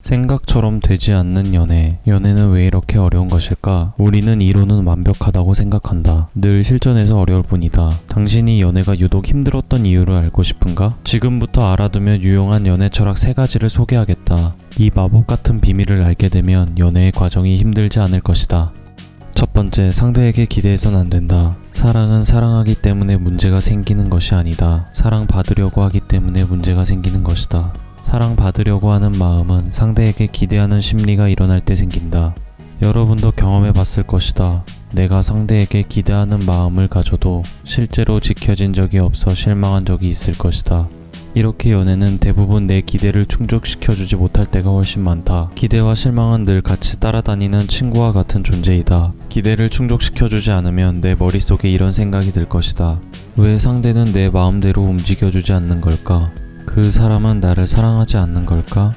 생각처럼 되지 않는 연애. 연애는 왜 이렇게 어려운 것일까? 우리는 이론은 완벽하다고 생각한다. 늘 실전에서 어려울 뿐이다. 당신이 연애가 유독 힘들었던 이유를 알고 싶은가? 지금부터 알아두면 유용한 연애 철학 3가지를 소개하겠다. 이 마법 같은 비밀을 알게 되면 연애의 과정이 힘들지 않을 것이다. 첫 번째, 상대에게 기대해서는 안 된다. 사랑은 사랑하기 때문에 문제가 생기는 것이 아니다. 사랑받으려고 하기 때문에 문제가 생기는 것이다. 사랑받으려고 하는 마음은 상대에게 기대하는 심리가 일어날 때 생긴다. 여러분도 경험해 봤을 것이다. 내가 상대에게 기대하는 마음을 가져도 실제로 지켜진 적이 없어 실망한 적이 있을 것이다. 이렇게 연애는 대부분 내 기대를 충족시켜주지 못할 때가 훨씬 많다. 기대와 실망은 늘 같이 따라다니는 친구와 같은 존재이다. 기대를 충족시켜주지 않으면 내 머릿속에 이런 생각이 들 것이다. 왜 상대는 내 마음대로 움직여주지 않는 걸까? 그 사람은 나를 사랑하지 않는 걸까?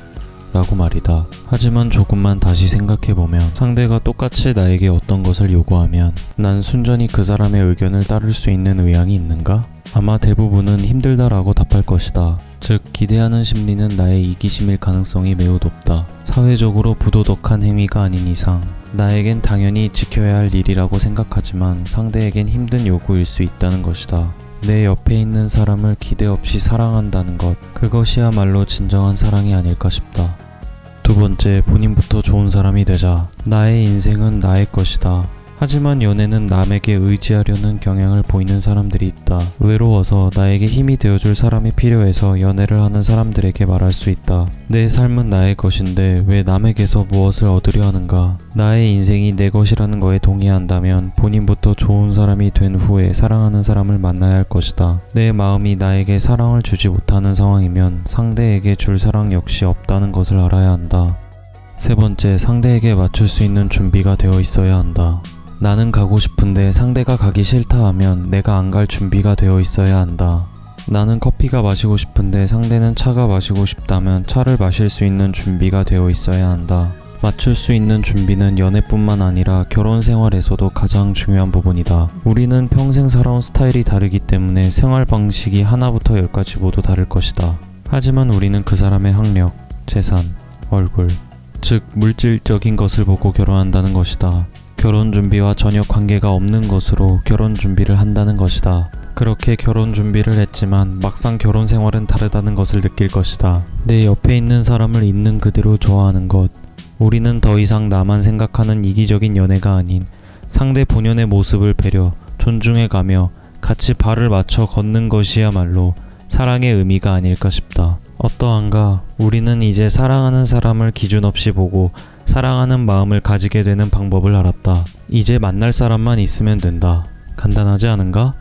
라고 말이다. 하지만 조금만 다시 생각해보면 상대가 똑같이 나에게 어떤 것을 요구하면 난 순전히 그 사람의 의견을 따를 수 있는 의향이 있는가? 아마 대부분은 힘들다라고 답할 것이다. 즉, 기대하는 심리는 나의 이기심일 가능성이 매우 높다. 사회적으로 부도덕한 행위가 아닌 이상 나에겐 당연히 지켜야 할 일이라고 생각하지만 상대에겐 힘든 요구일 수 있다는 것이다. 내 옆에 있는 사람을 기대 없이 사랑한다는 것, 그것이야말로 진정한 사랑이 아닐까 싶다. 두 번째, 본인부터 좋은 사람이 되자. 나의 인생은 나의 것이다. 하지만 연애는 남에게 의지하려는 경향을 보이는 사람들이 있다. 외로워서 나에게 힘이 되어줄 사람이 필요해서 연애를 하는 사람들에게 말할 수 있다. 내 삶은 나의 것인데 왜 남에게서 무엇을 얻으려 하는가? 나의 인생이 내 것이라는 거에 동의한다면 본인부터 좋은 사람이 된 후에 사랑하는 사람을 만나야 할 것이다. 내 마음이 나에게 사랑을 주지 못하는 상황이면 상대에게 줄 사랑 역시 없다는 것을 알아야 한다. 세 번째, 상대에게 맞출 수 있는 준비가 되어 있어야 한다. 나는 가고 싶은데 상대가 가기 싫다 하면 내가 안 갈 준비가 되어 있어야 한다. 나는 커피가 마시고 싶은데 상대는 차가 마시고 싶다면 차를 마실 수 있는 준비가 되어 있어야 한다. 맞출 수 있는 준비는 연애뿐만 아니라 결혼 생활에서도 가장 중요한 부분이다. 우리는 평생 살아온 스타일이 다르기 때문에 생활 방식이 하나부터 10까지 모두 다를 것이다. 하지만 우리는 그 사람의 학력, 재산, 얼굴, 즉 물질적인 것을 보고 결혼한다는 것이다. 결혼 준비와 전혀 관계가 없는 것으로 결혼 준비를 한다는 것이다. 그렇게 결혼 준비를 했지만 막상 결혼 생활은 다르다는 것을 느낄 것이다. 내 옆에 있는 사람을 있는 그대로 좋아하는 것. 우리는 더 이상 나만 생각하는 이기적인 연애가 아닌 상대 본연의 모습을 배려, 존중해가며 같이 발을 맞춰 걷는 것이야말로 사랑의 의미가 아닐까 싶다. 어떠한가? 우리는 이제 사랑하는 사람을 기준 없이 보고 사랑하는 마음을 가지게 되는 방법을 알았다. 이제 만날 사람만 있으면 된다. 간단하지 않은가?